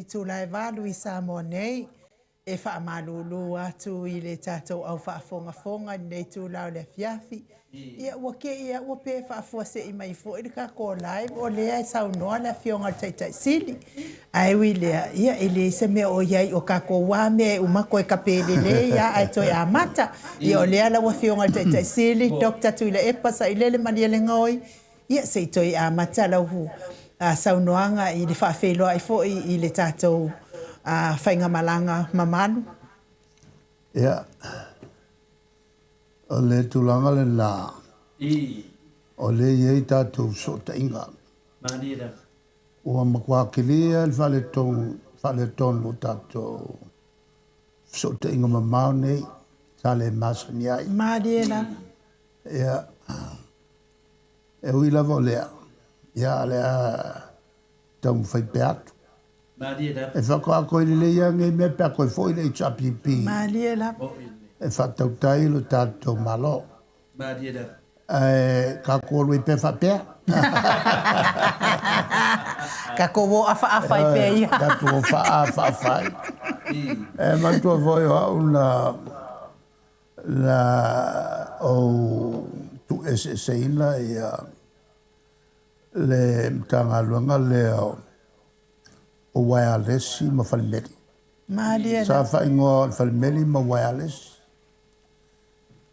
i tūlai walu I Samoa nei, e whaamalulu atu I le tātou au whaafonga nei tūlau le fiafi. Ia ua ke ia ua pe whaafua se I mai fo, I ka ko live, o lea e sau noa la fionga taitai sili. Ai wi lea, ia ele se mea o iai o ka ko wame umako e ka pele le, ia ai toi a mata. Ia o lea la ua fionga taitai sili, Dr. Tuila Epa sa ilele mani ele ngoi. Ia se toi a mata lau hu. Saunoanga I le whaafeloa I fo I le tātou whainga malanga mamanu. Ia, o le tūlanga le la, o le iei tātou so ta inga. Manira. Ua makua kilia le whale tonu tātou so ta inga mamau nei, sa le masani ai. Manira. Ia, e hui lava o lea. Ia lea tau mwhai pe atu. E whakua koe le leia ngai mea pia koe fwoi le HRPP. Manira. E whatau tai lo tātou malo. Manira. Ka kua lui pe whapea. Ka kowo afa I pe ia. Ka kua whaafai. E matua voi au na o tu SSA ina ia le mtanga luanga le o wireless ma falmeli. Manira. Sa whaingoa falmeli ma wireless.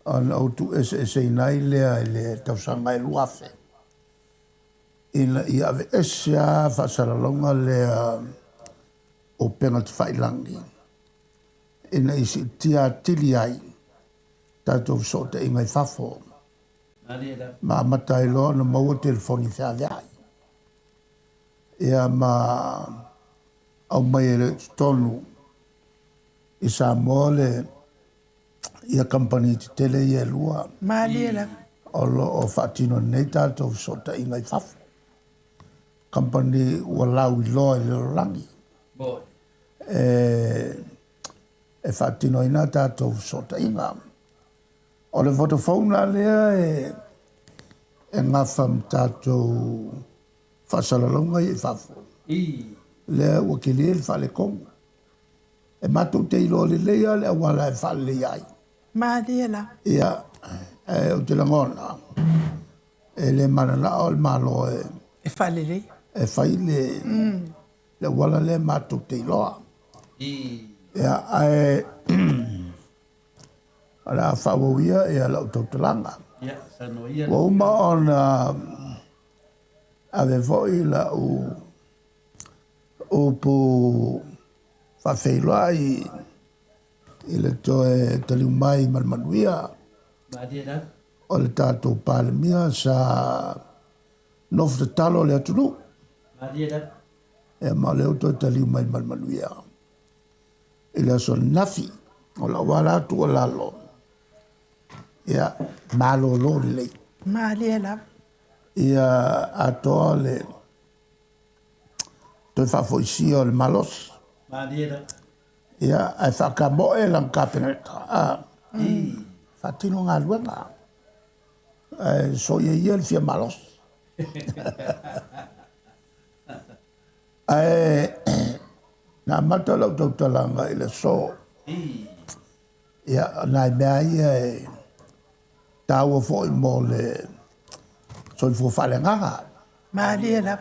An au tu SSA nai le tausanga I luafe. Ina I ave esia whasalalonga le o penalty whailangi. Ina isi tia tili ai. Tātou sota ingai whafo. Ma matai loa na maua telefoni whiaweai. Ia ma au mai e tonu I Samoa le ia company te tele ia lua. Manira. O whaatino nei tātou sota ingai whafo. Company ua lau I loa I lero rangi. E whaatino ina tātou sota inga. O le Vodafone la lea e ngawham tātou whasalalonga I whafo. Lea ua ke lea le whale konga. E matou te ilo le lea le awala e whale le iai. Manira. Ia, o te langona. E le manana o le malo E whalele. e whai le awala le matou te iloa. Ia, ala whawawia e ala utautalanga. Wa uma ona ave foi la o po whawheiloa I le toe taliu mai malmanuia. O le tātou pālemia sa nofu te talo le atunu. E ma leo toe taliu mai malmanuia. I le aso nafi o la wala atu o lalo. Ia malo lo le. Manira. Ia atoa le toi whafoisia o le malos. Ia ai whakamoe lang kapeneta. Whatino ngā luenga. So ia le fia malos. Nā mata lau tautalanga I le so. Ia nai mea ia tāua fōi mō le soi fō whale nganga. Manira.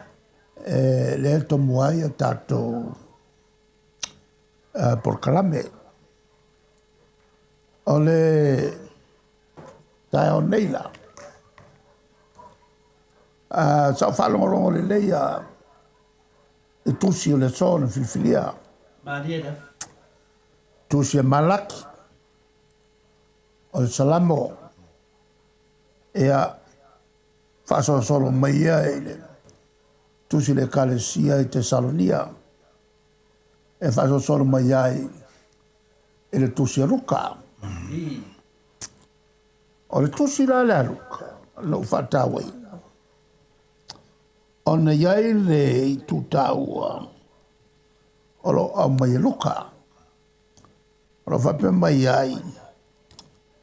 Le tomu ai a tātou por kalame. O le tai o neila. Sa whalongorongo le leia e tusi o le sona filfilia. Tusi e malaki. O le salamo. Ea whaasolo mai ia e le tusi le kalesia I Tesalonia. E whaasolo mai ia e le tusi a ruka. O le tusi la le ruka. Lau whatawaina. O na iai le I tutaua. O lo au mai e ruka. O lo whape mai iai.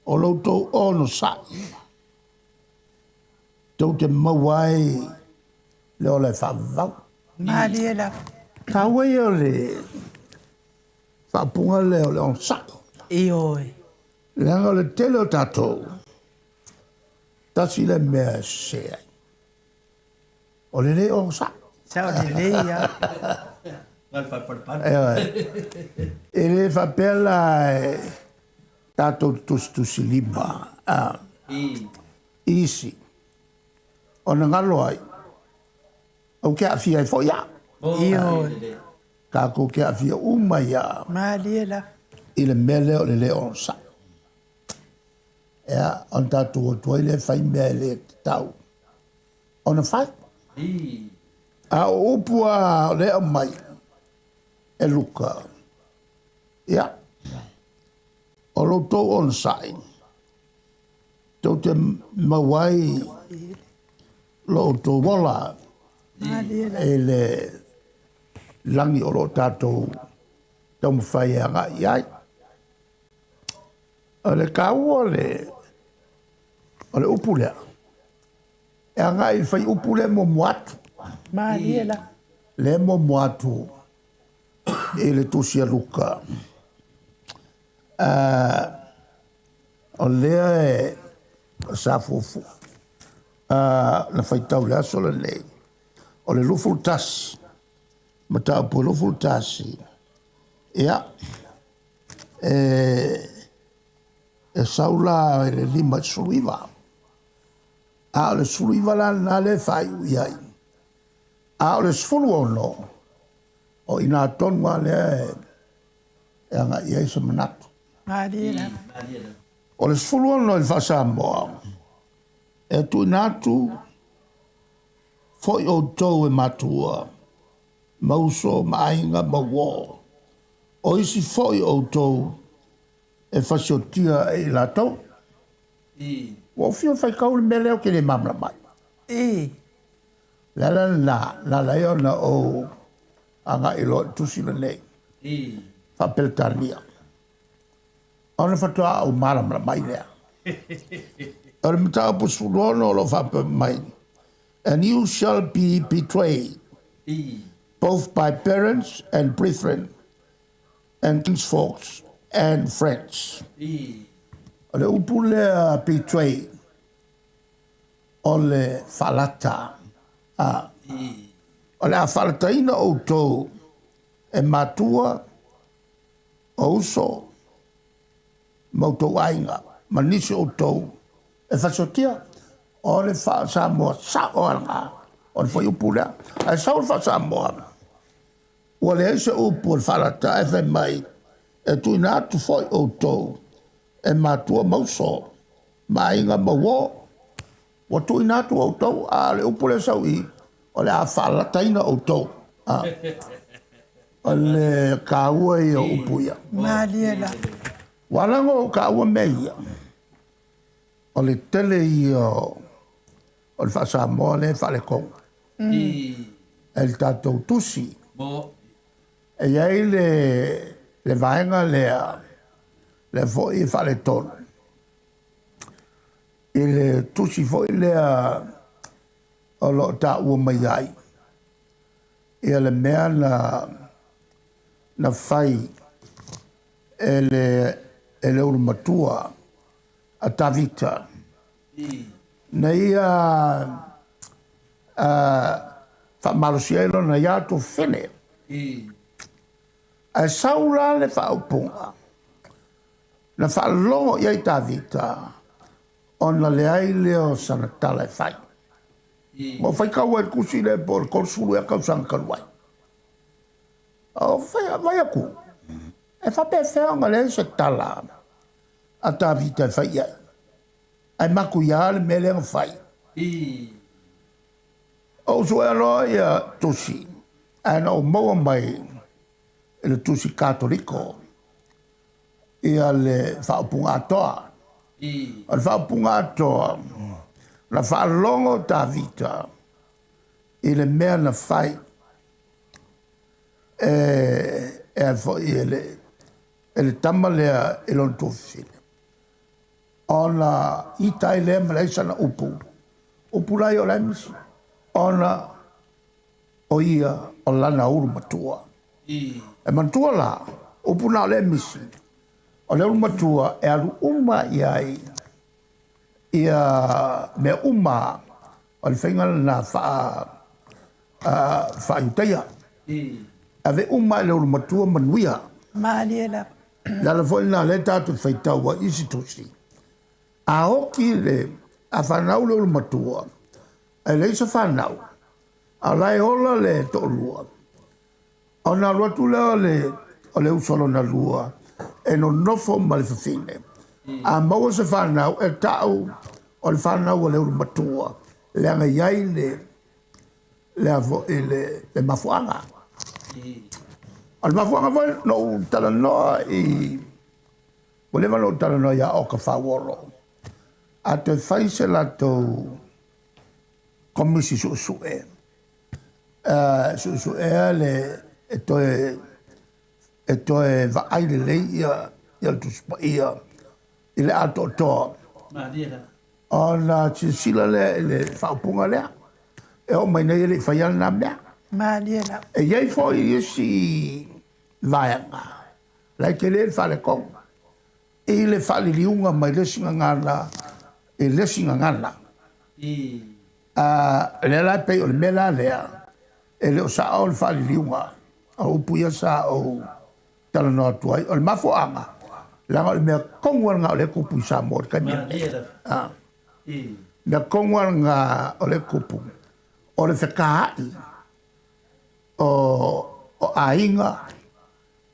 O lo tau ono sai. Tau te mawai le o le whavau. Manira. Taua ia le whaapunga le o le on sako. I oi. Leanga le tele o tātou. Tasi le mea sea. O le le on sako. Sa o le leia. Ngal fa par par. E le whapela tātou tusi lima. Isi. O na ngalo ai. O ke a fia e fo ia. I oi. Ka ko ke a fia uma ia. Maaliela. I le mele o le on sako. Ea, on tātou o tuai le whai mea le tau. O na whai. A o upua le o mai. E luka. Ia. O lo tau on sai. Tau te mawai lo tau wola. Maaliela. E le langi o lo tātou tau mwhai anga iai. O le kaua o le upulea. E anga i whai upulea mo muatu. Maaliela. Le mo muatu e le tusia luka. O lea e sa fufu. Na whai tau le aso le nei. O le lufu tasi. Ma tau po lufu tasi. Ia. E saula e le lima suluiva. A o le suluiva la na le whai uiai. A o le sfulu ono. O ina tonua le e anga iai sa manatu. Maaliela. O le sfulu ono il fasa moa. E tu inatu foi o tau e matua. Mauso mainga mawo. O isi foi o tau e fasiotia e la tau. Wa fio fai kaul mele o ke le mamla mai. La la yo na o anga ilo tusi le nei. Fa peltania. Ona fatua o malamla mai lea. Ora mta po sulono lo fa mai. And you shall be betrayed both by parents and brethren and kinsfolks and friends. O le upule betray o le falata. O le a falataina o tō e matua o uso mautou ainga. Manisi o tō e fasotia o le fa Samoa sa o anga. O le foi upule. A sa o le fa Samoa. O le ese upu le falata e fai mai. E tu inatu foi o tō. E matua mauso. Mainga mawo. Wa tu inatu o tō. A le upule sau i. O le a falataina o tō. O le kaua i o upuia. Maaliela. Walango o kaua meia. O le tele i o le whaasamoa le whalekong. E le tātou tusi. E iai le vaenga le foi i whaletonu. I le tusi foi lea o lo ta ua mai ai. I le mea na whai e le urumatua a Tavita. Na ia whaamarusiailo na ia to whene. A saura le whaupunga. Na whaalongo iai Tavita ona le ai leo sana tala e whai. Mo whai kaua e kusi le po le korsulu e kausanga karuai. O whai aku. E whape wheonga le se tala a Tavita e whai iai. Ai maku ia le mele ang whai. O so e aloa ia tusi. Ana o maua mai e le tusi katoliko. Ia le whaupunga atoa. Al whaupunga atoa. La whaalongo Tavita. I le mea na whai. E foi ele tama lea e lon tofine. Ona itai lea malaisa na upu. Upu lai o lai misi. Ona o ia o lana uru matua. E matua la, upuna o le misi. O le uru matua e alu uma iai. Ia me uma o le whainga na wha iuteia. Ave uma e le uru matua manuia. Maria la. Lala foi na le tatu whaitau wa isi tusi. A hoki le a whanau le uru matua. E le isa whanau. A lai hola le to lua. O na lua tu leo o le usolo na lua. E no nofo ma le fafine. A maua se whanau e tau o le whanau o le uru matua. Le anga iai le mafuanga. O le mafuanga vai no tala noa i... O le no tala noa ia o ka whaworo. A te whaise la tau komisi suʻesuʻe. Suʻesuʻea le e toe vaai lelei ia le tusipaia i le a toʻatoa. Ona sila lea i le whaupunga lea. E o mai nei le whaiana nā mea. Maria la. E iai fōi isi vaianga. Lai ke le whale kong. I le whale liunga mai lesinga ngana. E lesinga ngana. Le lai pei o le mela lea. E le o sa o le whale liunga. A upuia sa o tala noa tuai. O le mafoanga. Langa o le mea kongwanga o le kupu i sa mōr kamia. Mea kongwanga o le kupu. O le whekaai. O ainga.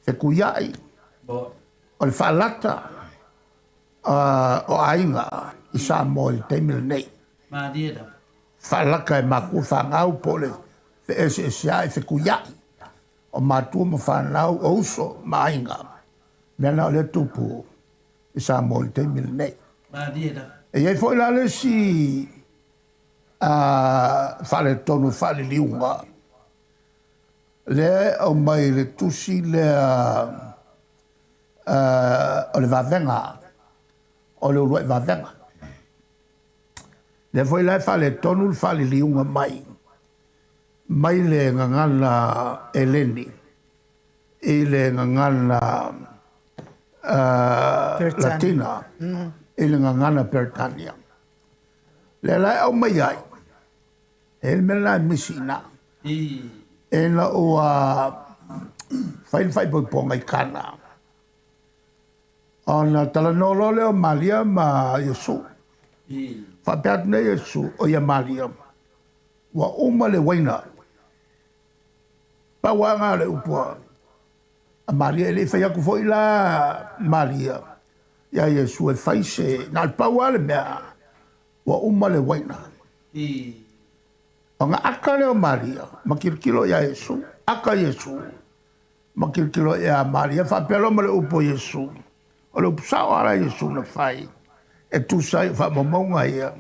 Whekuyai. O le whalata. O ainga. I sa mōr i teimile nei. Whalaka e maku whangau po le wheesesia e whekuyai. O mātua ma whanau o uso ma ainga. Mea na o le tupu i sa mōr i teimile nei. E iei fwoi la le si whale tonu whale liunga. Le o mai le tusi le o le wawenga. O le urua i wawenga. Le fwoi la whale tonu whale liunga mai. Mai le ngangana Eleni. I le ngangana Latina. I le ngangana Pertania. Le lai au mai ai. E me lai misina. E na ua whai ponga i kana. O na talanolo leo Malia ma Yesu. Whapeat ne Yesu o ia Malia. Wa uma le waina. Pa wanga le upua. A Malia le whai aku fwoi la Malia. Ia Yesu e whaise. Nā le paua le mea. Wa uma le waina. O ngā aka leo Maria. Makirikilo ia Yesu. Aka Yesu. Makirikilo ia Maria. Whapelo ma le upo Yesu. O le upusao ara Yesu na whai. E tūsai whamamonga ia.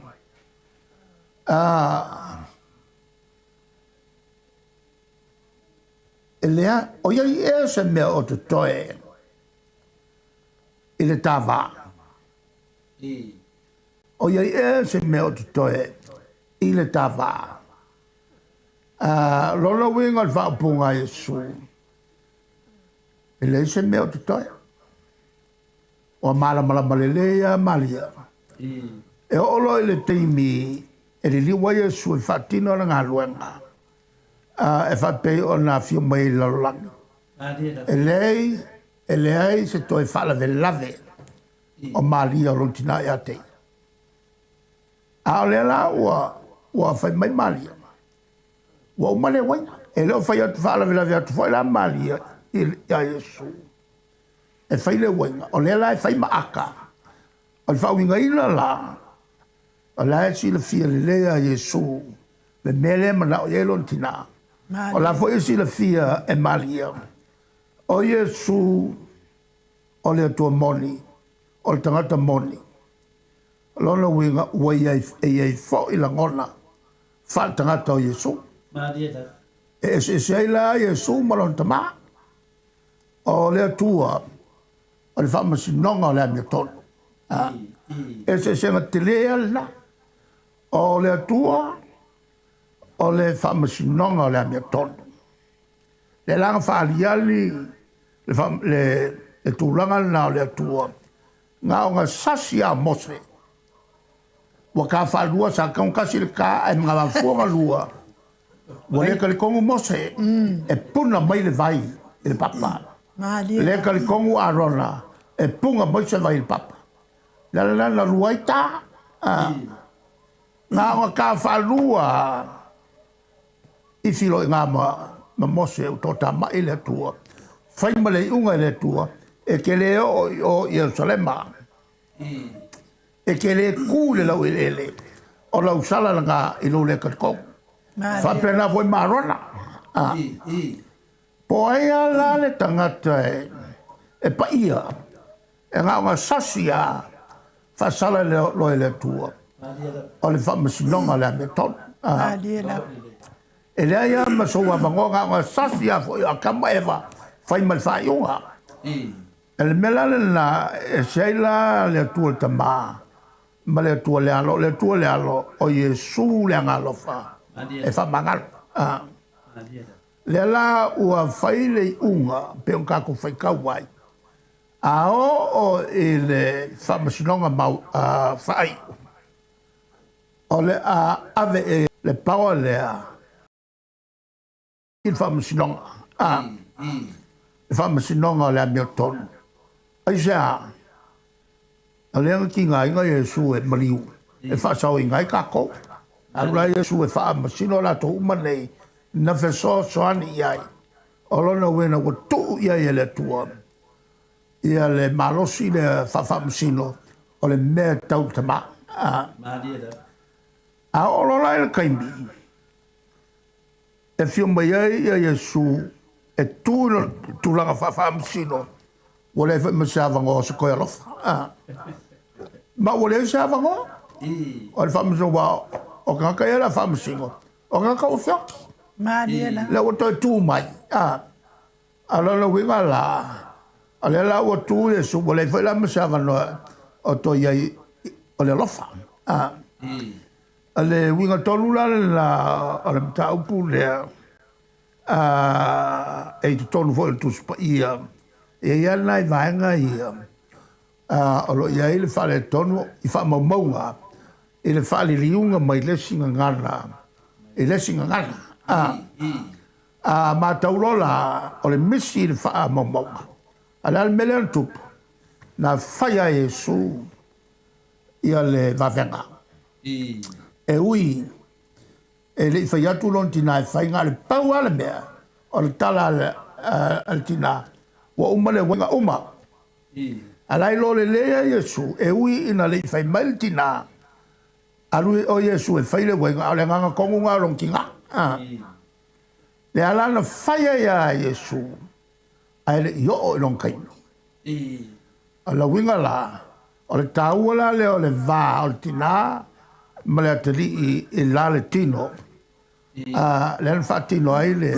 E lea. O iai ea se mea o te toe. I le tāwā. O iai ea se mea o te toe. I le tāwā. Lola winga le whaapunga Yesu. E le se mea o te toe. O mala malelea Maria. E olo i le teimi. E le liwa Yesu e whaatino na ngā luenga. E whaapei o nā whio mai lalangi. E lei se toi whala ve lave. O Maria rontina e atei. A o lea la ua whai mai Maria. Ua umane waina. E leo whai atu whala ve lave atu whai la Maria. Ia Yesu. E whai le waina. O lea la e whai maaka. O le whauinga ina la. O la e si le fia le lea Yesu. Le mele mana o yelo tina. O la fo e si le fia e Maria. O Yesu. O le atua moni. O le tangata moni. Lona winga ua iai fo i la ngona. Wha tangata o Yesu. E se la Yesu malon tama. O le atua. O le wha masinonga o le amia tonu. E se nga te lea lina. O le atua. o le whamasinonga o le amia tonu. Le langa whaaliali, le tūlanga na o le atua, ngā o ngā sasi a mose. Wa ka whaalua sa kaungkasi le ka e mga wafuanga lua. Wa le kalikongu mose, e puna mai le vai i le papa. Le kalikongu arona, e punga mai se vai i le papa. Na luaita, ngā o ngā ka whaalua, i filo i ngā ma mose o tō mai le atua. Whaima le unga le atua, e ke le o Ierusalema. E ke le kū le lau ele, o lau sala nga i lo le katkong. Whapena foi marona. Po aia la le tangata e pa ia, e ngā ngā sasia, whasala le loe le atua. O le whamasinonga le ame tonu. E lea ia masoa mangoa ngā sasia foi a kama ewa, whaima le whaionga. E le mela le na e seila le atua le tamā, ma le atua le alo, o Iesu le angalofa, e whamangalo. Le la ua whai le unga, pe un kako whaikau wai. A o e le whamasinonga mau whai. O le ave e le paua lea, i whamasinonga. Le whamasinonga le amia tonu. Aisea, a leanga ki ngā inga Iesu e maliu, e whaasau i ngai kako. Alura Iesu e whaamasino la tō umanei, na wheso soani iai. O lona wena wa tuu iai e le tua. Ia le malosi le whaamasino, o le mea tau tama. A o lona e le kaimi. E whio mai ai a Iesu, e tūlanga whaamasino, wale e whaamasavango o se koe alofa. Ma wale e savango? O le whaamasingo wa, o kaka e la whaamasingo, o kaka o whiaki. Le o toi tū mai. A lona winga la, a le la o tū e su, wale e whaamasavango o toi ai, o le alofa. A le winga tolu la la, o le mta upu lea, e tu tonu fo le tuspa ia, e ia nai vaenga ia, o lo ia ile whale tonu, i wha maumaunga, ile whale liunga mai lesinga ngana, i lesinga ngana. Ma taulola, o le misi ile wha maumaunga. Ala le mele antupu, na whaia Iesu, ia le vavenga. E ui, e le whai atu lon tina e whai ngā le pau ale mea, o le tala ale tina, wa uma le wenga uma. Alai lo le lea Iesu, e ui ina le whai mai tina, alui o Iesu e whai le wenga, o le nganga kongu ngā rong ki ngā. Le alana whai a Iesu, ai le io o ilong kaimi. O la winga la, o le tāua la le o le vā, o le tina, ma le atali i la le tino, le anu whaatino ai le,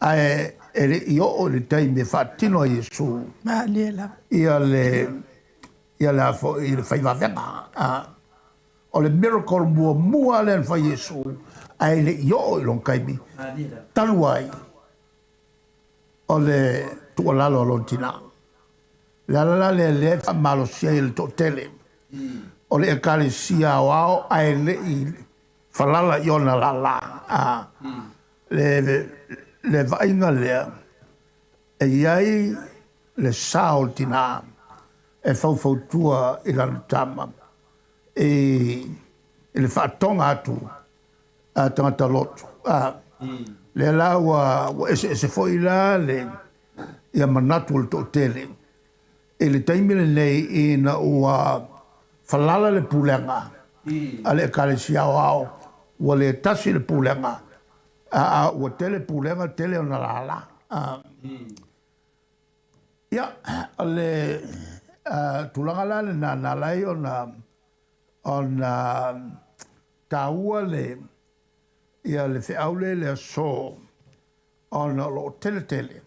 e le i o le taimi e whaatino a Iesu. Ia le afo, i le whaiwawenga. O le miracle mua le anu whai Iesu, ai le i o long kaimi. Talu ai, o le tualalo alontina. Le alala le whamalo sia i le totele. O le ekalesia o ao ai le i falala i ona la. Le vainga lea, e iai le sao tina, e faufautua i lana tama, e le whaatonga atu, a tangata lotu. Le la wa ese foi la le, ia manatu le totele, e le taimile nei i na ua falala le pulenga, a le ekalesia o ao, wa le tasi le pulenga, ua tele pulenga tele ona lala. Ia, le tulanga la le na lai ona taua le, ia le whiaule le so, ona lo tele.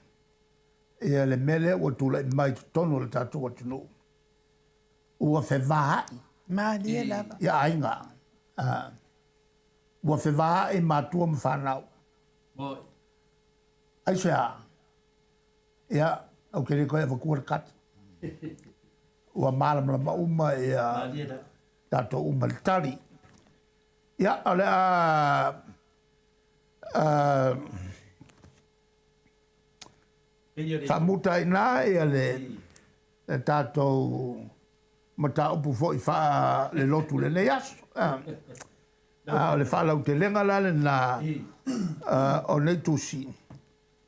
Ia le mele ua tula i mai tonu le tatu atunu. Ua whewahai. Malia lava. Ia ainga. ua whewaa e mātua ma whanau. Mo, Ai sea, ia, au kere koe eva kua kata. Ua mālamla ma uma e a ali era. tato uma le tali. Ia, ale whamuta i nā e le tātou ma tā upu fo i wha le lotu le nei aso. O le whalau te lenga la le nā o nei tusi.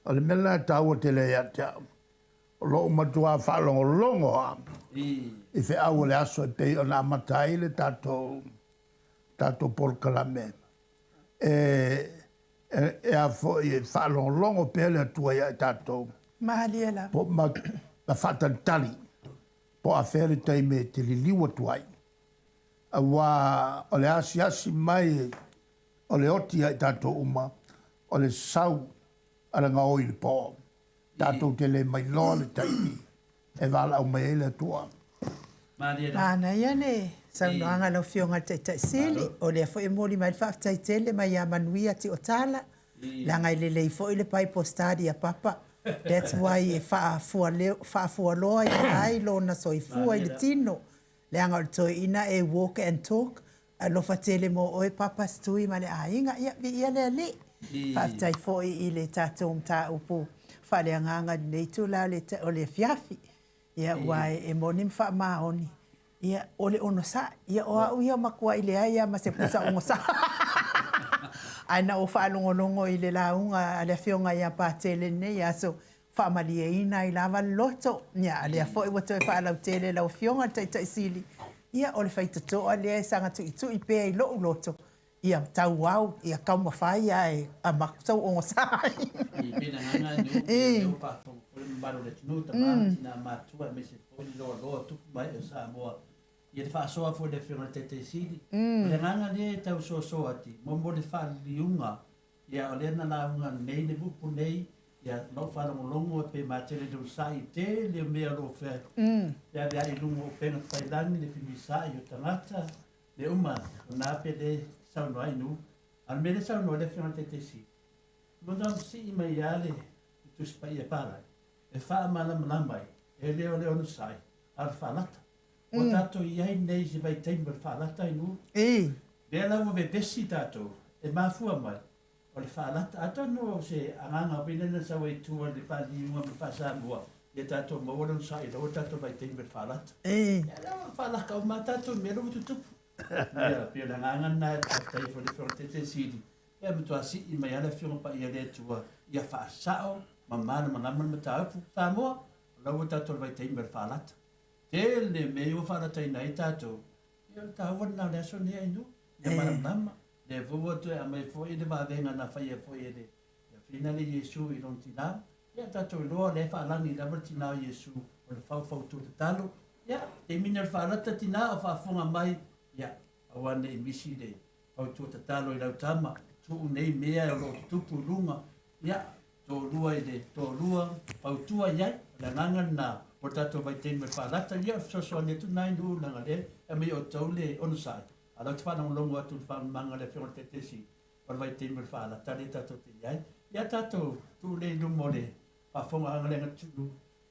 O le mena tā ua te lea te au. O lo matua whalongo longo a. I whi au le aso e pei o nā matai le tātou polkalame. E a fo i whalongo longo pele atua ia e tātou. Mahalia la. Po ma whatan tali. Po a where teime te li liwa tuai. A wā o le asi mai o le oti ai tātou uma. O le sau ala ngā oi le pō. Tātou te le mai loa le taimi. E wala au mai ele tua. Ana ia ne. Sau noanga lau fionga te sili. O le fo e mori mai whaftai tele mai a manuia ti o tala. Langa i le lei fo i le pai postadi a papa. That's why e whaafua loa i ai lona soifua i le tino. Le anga o toi ina e walk and talk. A lofa tele mo oe papa stui ma le ainga. Ia le ali. Whaaftai fo i le tātou mta upu. Whale anganga nei tula o le fiafi. Ia wai e moni mwha maoni. Ia ole ono sa. Ia oa uia makua i le aia ma se pusa ongo sa. Aina o whaalongolongo i le launga a le fionga ia pātele nei aso whaamalia ina i lava loto. Ia a lea fo i wato e whaalau tele lau fionga tai sili. Ia o le whaitoto a lea e sanga tu i pēa i loo loto. Ia tau au, ia kauma whai ai a makusau ongo sai. I pena nganga ni o whaafonga fole mbaro le tunu tamama tina mātua me se foli loa tuku mai o Samoa. Ia te whaasoa fo le whionga te sili. Le nganga ne tau soa ati. Mo le whaaliunga. Ia o lena la unga nei ne bupu nei. Ia lo whalongolongo e pe mātere do sai te le mea lo whea. Ia lea i lungo o penga whailangi le whimisai o tangata. Le uma o nā pe le sauno ainu. Al me le sauno le whionga te sili. Mo nām si i mai ale i tuspa i e pārai. E wha malamai. E leo leo no sai. Al whalata. O tātou i ai nei se vai teimba whaalata i nu. Lea lau ve pesi tātou, e māfua mai. O le whaalata, ato no se anganga winena sa wai tua le whaaliunga me whaasāmua. Le tātou mawaran sa i lau tātou vai teimba whaalata. Lea lau whaalaka o mā tātou mero ututupu. Lea pia le nganga nā tātai fo le whorotete siri. Lea matua si i mai ala whionga pa i a lea tua. Ia whaasao, mamana mangaman ma tāupu. Samoa, lau tātou vai teimba whaalata. Tele me o wharatai nei tātou. Ia tāwan nā le aso nea inu. Ia maramama. Le vua tu e a mai fo i le wāwenga na whaia fo i le. Ia whina le Iesu i rong tina. Ia tātou loa le whaalangi lawa tina o Iesu. O le whau tu te talo. Ia, te mina le whaalata tina o whaafonga mai. Ia, awane i misi le whau tu te talo i lau tama. Tu nei mea o lo tupu runga. Ia, tō lua i le, tō lua, whau tua iai. La nganga nā. O tātou vai tēnei whaalata, ia sosoa ne tu nai nuu langa le, e mei o tau le onu sai. A lau te whanau longo atu whaamanga le whionga te tesi, o vai tēnei whaalata, le tātou te iai. Ia tātou, tu le lumo le, whaafonga anga lenga tulu,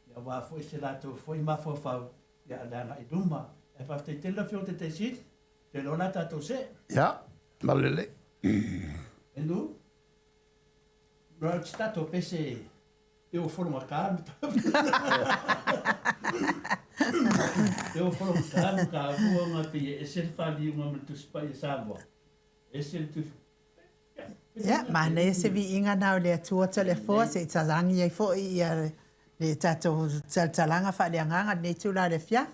ia wāfo i se lātou, fo i mafo whau, ia langa i luma. E whafte te la whionga te tesi, te lona tātou se. Ia, malele. E nu, rau te tātou pese, e o whoronga kānu e o whoronga kānu ka avuanga pia e sere whaliunga me tuspa i Samoa. E sere tu... Ia, mana e se vi inga nao le atua ta le fua, se talangi ai fo i le tatou talanga whaleanganga nei tula le fia.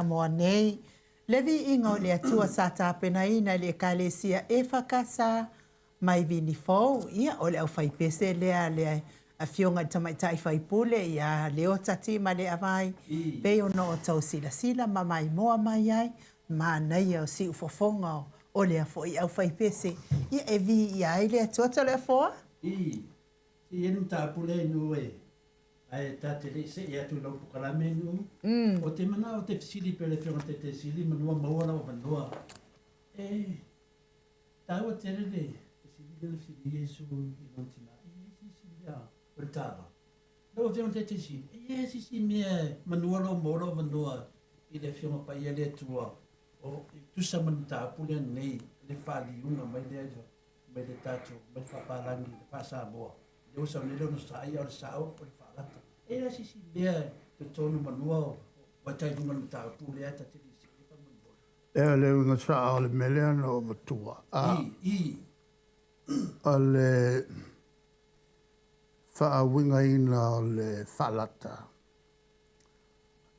Samoa nei. Levi inga o le atua sa tāpena ina le kalesia e whakasa mai vini fōu. Ia o le au whaipese lea le a fionga tamaitai whaipule ia le o tati ma le avai. Peo no o tau sila sila ma mai moa mai ai. Ma nei au si ufofonga o le a fōi au whaipese. Ia e vi ia ai le atua ta le a fōa? I enu tāpule nu e. Ai tate le se ia tu lau pukalame nu. O te mana o te fisili pe le fionga te sili manua maua o manua. E tau a tere le fisili le fisili Yesu i lontina. I ia o tava. Lau fionga te sili. E si mea manua lo maua o manua i le fionga pa ia le tua. O tusa manu tāpule nei le whali unga mai le tātou mai whapalangi le whasamoa. Leo sa nelo no sa ia o le sao o le whalata. E la sisi mea te tonu manua o watai runga no tātou le ata te lisi. E leo nga sa o le melea no matua. O le whaawinga ina o le whalata.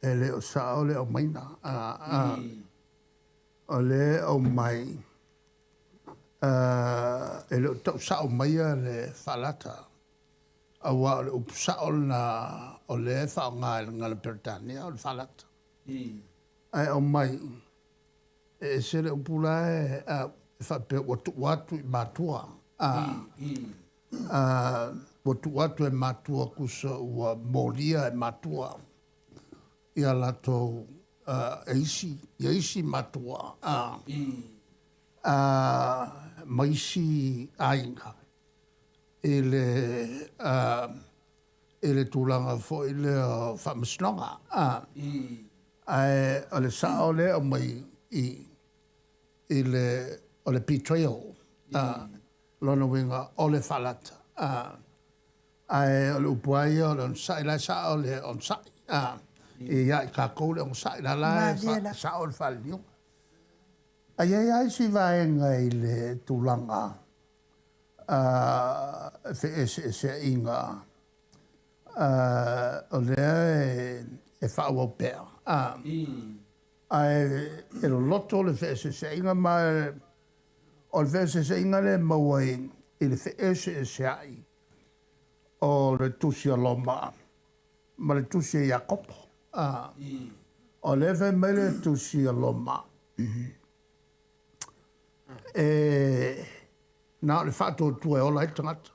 E leo sa o le o maina. O le o mai. E leo tau sa o maia le whalata. Awa o le upusao na o le whaonga e ngala Peritania o le whalata. Ai o mai, e se le upula e whape watu i matua. Watu e matua kusa ua molia e matua. Ia lato e isi matua. Maisi ainga. Ele tūlanga fo ele whamasnonga. Ai, o le sao le o mai o le betrayal. Lona winga o le whalata. Ai, o le upuai o le onsai, la sao le onsai. I ia i kako le onsai, la la sao le whalio. Ai si vaenga i le tūlanga. Se inga o lea e whaua pēr. E lo loto le se inga ma o le se inga le maua i le se ai o le tusi a loma ma le tusi a Iakopo. O le mai le tusi a loma. Na le whātua tua e ola e tangata.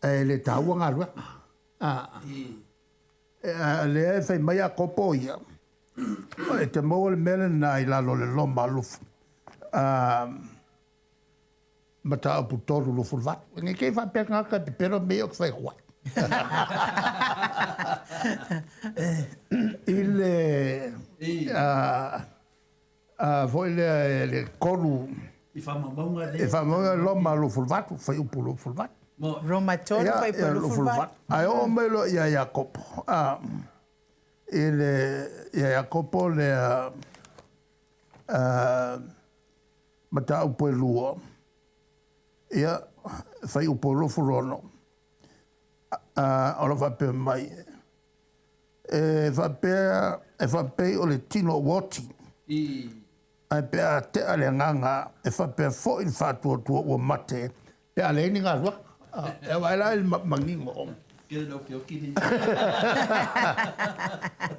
E le tāua ngā rua. Le e whai mai a kopo ia. E te maua le mele na i lalo le loma lufu. Mata apu toru lufu vatu. Nge kei whapea ngaka te pero meo kwhai hua. I le... Voi le koru... I whamaunga le... E whamaunga loma lufu vatu, whai upu lufu vatu. Roma tonu whai upu lufu vatu. Ai o mailo ia Iakopo. Ia Iakopo le mata upu e lua. Ia whai upu lufu rono. Ora whape mai. E whape o le tino woti. Ai pea te ale nganga e whapea fo in whatua tua ua mate. Pea le ni ngā rua. E waila il mangingo. Kere no fio kiri.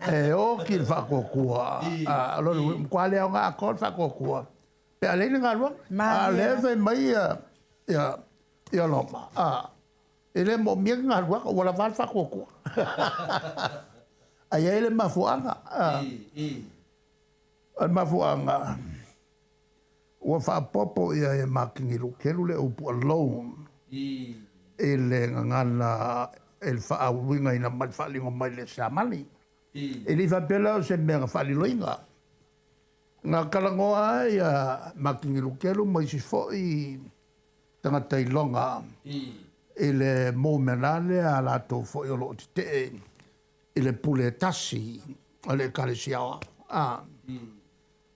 E o ki whakokua. Aloro, kwa leo ngā akon whakokua. Pea le ni ngā rua. A lewe mai ia loma. E le mo mia ngā rua o wala wala whakokua. Ai e le mafuanga. Al mafuanga. Ua whapopo ia e makingiru kelu le upu alone. E le ngana e le whaawinga ina mai whalingo mai le samani. E li whapela o se mea whaliloinga. Ngā karangoa ia makingiru kelu mai si fo i tangata i longa. E le mōmenale a lato fo i olo te e le pule tasi. A le kare siawa.